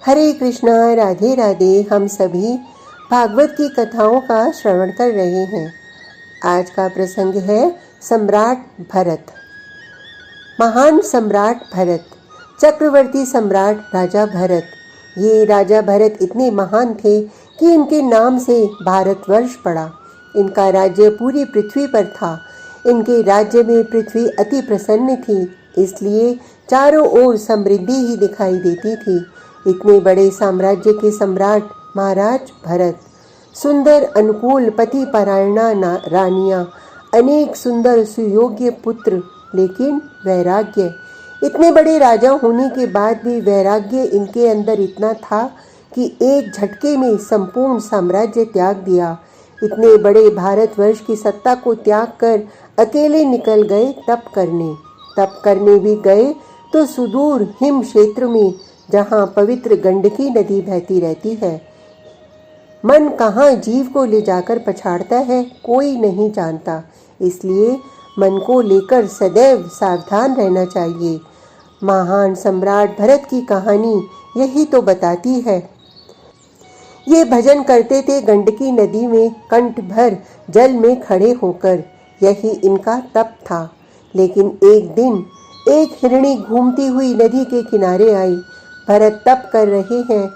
हरे कृष्णा, राधे राधे। हम सभी भागवत की कथाओं का श्रवण कर रहे हैं। आज का प्रसंग है सम्राट भरत। महान सम्राट भरत, चक्रवर्ती सम्राट राजा भरत। ये राजा भरत इतने महान थे कि इनके नाम से भारतवर्ष पड़ा। इनका राज्य पूरी पृथ्वी पर था। इनके राज्य में पृथ्वी अति प्रसन्न थी, इसलिए चारों ओर समृद्धि ही दिखाई देती थी। इतने बड़े साम्राज्य के सम्राट महाराज भरत, सुंदर अनुकूल पति परायणा रानियां, अनेक सुंदर सुयोग्य पुत्र, लेकिन वैराग्य। इतने बड़े राजा होने के बाद भी वैराग्य इनके अंदर इतना था कि एक झटके में संपूर्ण साम्राज्य त्याग दिया। इतने बड़े भारतवर्ष की सत्ता को त्याग कर अकेले निकल गए तप करने भी गए तो सुदूर हिम क्षेत्र में, जहाँ पवित्र गंडकी नदी बहती रहती है। मन कहाँ जीव को ले जाकर पछाड़ता है कोई नहीं जानता, इसलिए मन को लेकर सदैव सावधान रहना चाहिए। महान सम्राट भरत की कहानी यही तो बताती है। ये भजन करते थे गंडकी नदी में कंठ भर जल में खड़े होकर, यही इनका तप था। लेकिन एक दिन एक हिरणी घूमती हुई नदी के किनारे आई। भरत तप कर रहे हैं,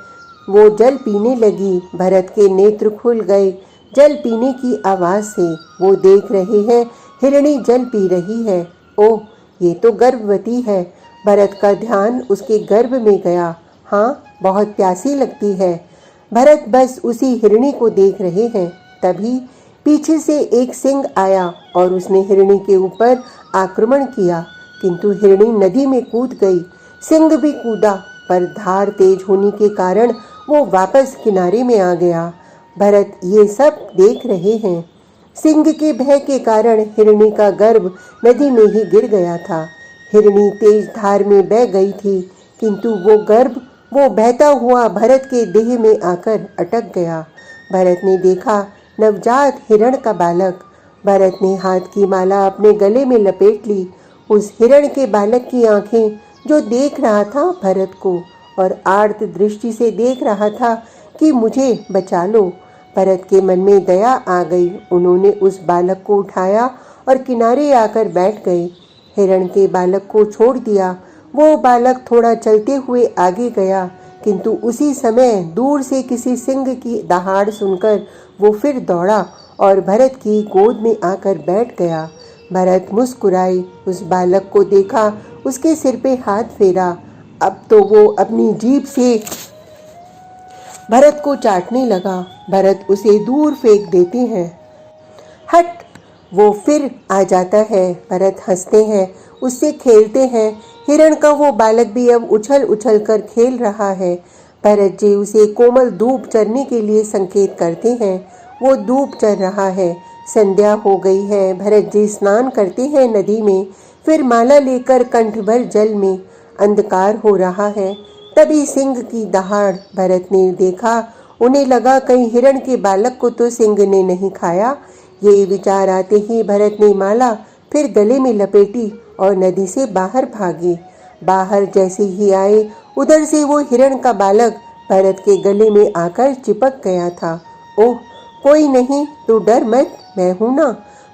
वो जल पीने लगी। भरत के नेत्र खुल गए जल पीने की आवाज़ से। वो देख रहे हैं हिरणी जल पी रही है। ओह, ये तो गर्भवती है। भरत का ध्यान उसके गर्भ में गया। हाँ, बहुत प्यासी लगती है। भरत बस उसी हिरणी को देख रहे हैं। तभी पीछे से एक सिंह आया और उसने हिरणी के ऊपर आक्रमण किया, किंतु हिरणी नदी में कूद गई। सिंह भी कूदा, पर धार तेज होने के कारण वो वापस किनारे में आ गया। भरत ये सब देख रहे हैं। सिंह के भय के कारण हिरणी का गर्भ नदी में ही गिर गया था। हिरणी तेज धार में बह गई थी, किंतु वो बहता हुआ भरत के देह में आकर अटक गया। भरत ने देखा नवजात हिरण का बालक। भरत ने हाथ की माला अपने गले में लपेट ली। उस हिरण के बालक की आंखें, जो देख रहा था भरत को और आर्त दृष्टि से देख रहा था कि मुझे बचा लो। भरत के मन में दया आ गई। उन्होंने उस बालक को उठाया और किनारे आकर बैठ गए। हिरण के बालक को छोड़ दिया। वो बालक थोड़ा चलते हुए आगे गया, किंतु उसी समय दूर से किसी सिंह की दहाड़ सुनकर वो फिर दौड़ा और भरत की गोद में आकर बैठ गया। भरत मुस्कुराए, उस बालक को देखा, उसके सिर पे हाथ फेरा। अब तो वो अपनी जीभ से भरत को चाटने लगा। भरत उसे दूर फेंक देते हैं। हट, वो फिर आ जाता है। भरत हंसते हैं, उससे खेलते हैं। हिरण का वो बालक भी अब उछल उछल कर खेल रहा है। भरत जी उसे कोमल धूप चरने के लिए संकेत करते हैं। वो धूप चर रहा है। संध्या हो गई है। भरत जी स्नान करते हैं नदी में, फिर माला लेकर कंठ भर जल में। अंधकार हो रहा है। तभी सिंह की दहाड़ भरत ने देखा। उन्हें लगा कहीं हिरण के बालक को तो सिंह ने नहीं खाया। ये विचार आते ही भरत ने माला फिर गले में लपेटी और नदी से बाहर भागे। बाहर जैसे ही आए, उधर से वो हिरण का बालक भरत के गले में आकर चिपक गया था। ओह, कोई नहीं, तू डर मत, मैं हूं ना।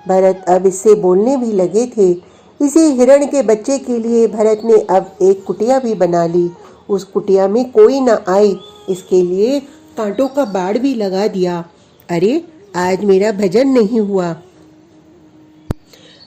भरत अब इससे बोलने भी लगे थे। इसी हिरण के बच्चे के लिए भरत ने अब एक कुटिया भी बना ली। उस कुटिया में कोई न आए, इसके लिए कांटों का बाड़ भी लगा दिया। अरे, आज मेरा भजन नहीं हुआ।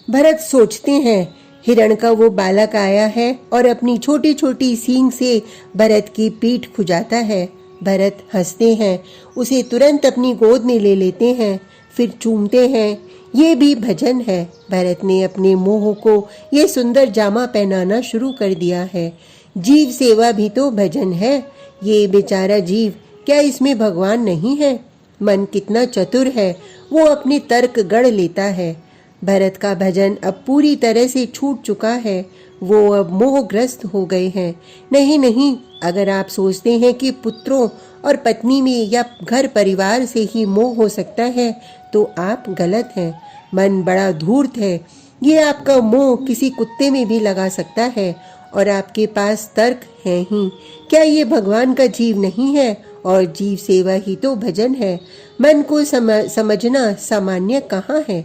भरत सोचते हैं, हिरण का वो बालक आया है और अपनी छोटी छोटी सींग से भरत की पीठ खुजाता है। भरत हंसते हैं, उसे तुरंत अपनी गोद में ले लेते हैं, फिर चूमते हैं। ये भी भजन है। भरत ने अपने मोह को ये सुंदर जामा पहनाना शुरू कर दिया है। जीव सेवा भी तो भजन है। ये बेचारा जीव, क्या इसमें भगवान नहीं है? मन कितना चतुर है, वो अपनी तर्क गढ़ लेता है। भरत का भजन अब पूरी तरह से छूट चुका है। वो अब मोहग्रस्त हो गए हैं। नहीं, अगर आप सोचते हैं कि पुत्रों और पत्नी में या घर परिवार से ही मोह हो सकता है, तो आप गलत हैं। मन बड़ा धूर्त है। ये आपका मोह किसी कुत्ते में भी लगा सकता है और आपके पास तर्क है ही। क्या ये भगवान का जीव नहीं है? और जीव सेवा ही तो भजन है। मन को समझना सामान्य कहाँ है।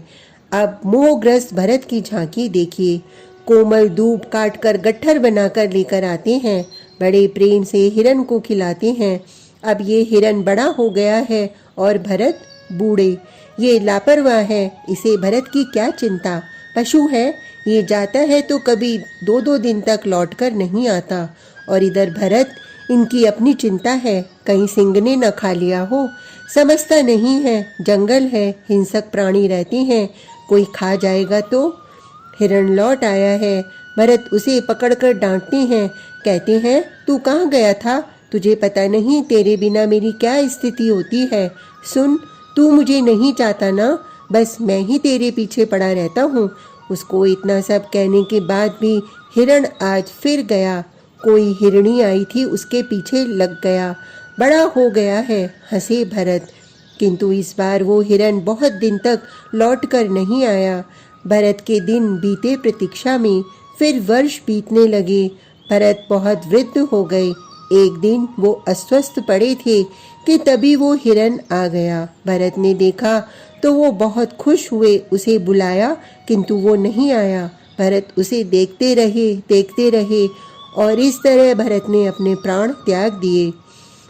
अब मोहग्रस्त भरत की झांकी देखिए। कोमल दूब काट कर गट्ठर बनाकर लेकर आते हैं, बड़े प्रेम से हिरन को खिलाते हैं। अब ये हिरन बड़ा हो गया है और भरत बूढ़े। ये लापरवाह है, इसे भरत की क्या चिंता। पशु है, ये जाता है तो कभी 2-2 दिन तक लौटकर नहीं आता। और इधर भरत, इनकी अपनी चिंता है, कहीं सिंह ने न खा लिया हो। समझता नहीं है, जंगल है, हिंसक प्राणी रहते हैं, कोई खा जाएगा तो। हिरण लौट आया है, भरत उसे पकड़कर डांटते हैं, कहते हैं तू कहाँ गया था? तुझे पता नहीं तेरे बिना मेरी क्या स्थिति होती है। सुन, तू मुझे नहीं चाहता ना, बस मैं ही तेरे पीछे पड़ा रहता हूँ। उसको इतना सब कहने के बाद भी हिरण आज फिर गया। कोई हिरणी आई थी, उसके पीछे लग गया। बड़ा हो गया है, हंसे भरत। किंतु इस बार वो हिरन बहुत दिन तक लौट कर नहीं आया। भरत के दिन बीते प्रतीक्षा में, फिर वर्ष बीतने लगे। भरत बहुत वृद्ध हो गए। एक दिन वो अस्वस्थ पड़े थे कि तभी वो हिरन आ गया। भरत ने देखा तो वो बहुत खुश हुए, उसे बुलाया, किंतु वो नहीं आया। भरत उसे देखते रहे और इस तरह भरत ने अपने प्राण त्याग दिए।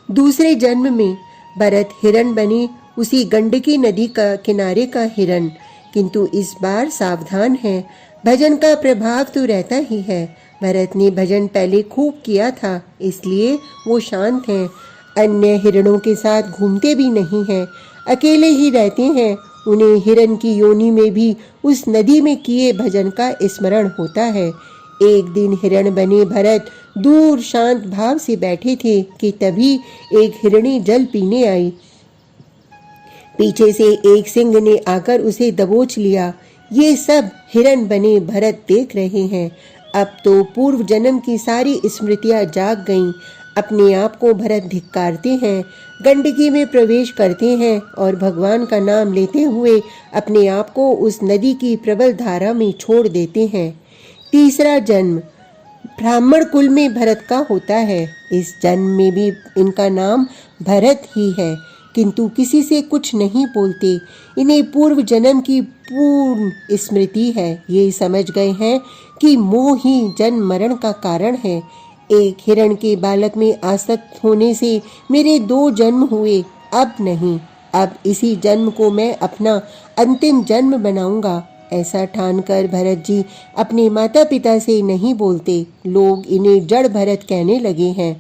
दूसरे जन्म में भरत हिरन बने, उसी गंडकी नदी का किनारे का हिरन, किंतु इस बार सावधान है। भजन का प्रभाव तो रहता ही है। भरत ने भजन पहले खूब किया था, इसलिए वो शांत हैं। अन्य हिरणों के साथ घूमते भी नहीं हैं, अकेले ही रहते हैं। उन्हें हिरन की योनि में भी उस नदी में किए भजन का स्मरण होता है। एक दिन हिरण बने भरत दूर शांत भाव से बैठे थे कि तभी एक हिरणी जल पीने आई। पीछे से एक सिंह ने आकर उसे दबोच लिया। ये सब हिरन बने भरत देख रहे हैं। अब तो पूर्व जन्म की सारी स्मृतियां जाग गईं। अपने आप को भरत धिक्कारते हैं, गंडकी में प्रवेश करते हैं और भगवान का नाम लेते हुए अपने आप को उस नदी की प्रबल धारा में छोड़ देते हैं। तीसरा जन्म ब्राह्मण कुल में भरत का होता है। इस जन्म में भी इनका नाम भरत ही है, किंतु किसी से कुछ नहीं बोलते। इन्हें पूर्व जन्म की पूर्ण स्मृति है। ये समझ गए हैं कि मोह ही जन्म मरण का कारण है। एक हिरण के बालक में आसक्त होने से मेरे 2 जन्म हुए, अब नहीं। अब इसी जन्म को मैं अपना अंतिम जन्म बनाऊंगा। ऐसा ठानकर भरत जी अपने माता पिता से नहीं बोलते। लोग इन्हें जड़ भरत कहने लगे हैं।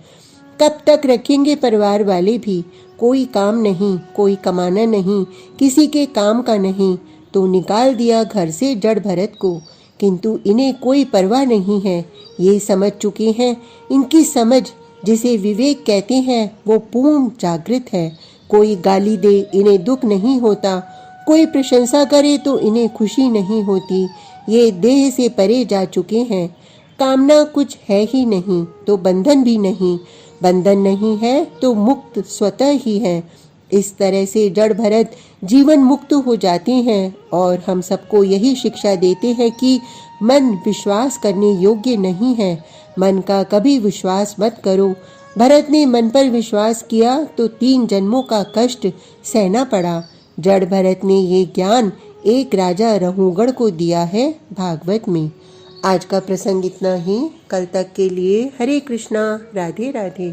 कब तक रखेंगे परिवार वाले भी? कोई काम नहीं, कोई कमाना नहीं, किसी के काम का नहीं, तो निकाल दिया घर से जड़ भरत को। किंतु इन्हें कोई परवाह नहीं है। ये समझ चुके हैं। इनकी समझ, जिसे विवेक कहते हैं, वो पूर्ण जागृत है। कोई गाली दे इन्हें दुख नहीं होता, कोई प्रशंसा करे तो इन्हें खुशी नहीं होती। ये देह से परे जा चुके हैं। कामना कुछ है ही नहीं तो बंधन भी नहीं, बंधन नहीं है तो मुक्त स्वतः ही है। इस तरह से जड़ भरत जीवन मुक्त हो जाते हैं और हम सबको यही शिक्षा देते हैं कि मन विश्वास करने योग्य नहीं है। मन का कभी विश्वास मत करो। भरत ने मन पर विश्वास किया तो 3 जन्मों का कष्ट सहना पड़ा। जड़ भरत ने ये ज्ञान एक राजा रहुगढ़ को दिया है भागवत में। आज का प्रसंग इतना ही। कल तक के लिए हरे कृष्णा, राधे राधे।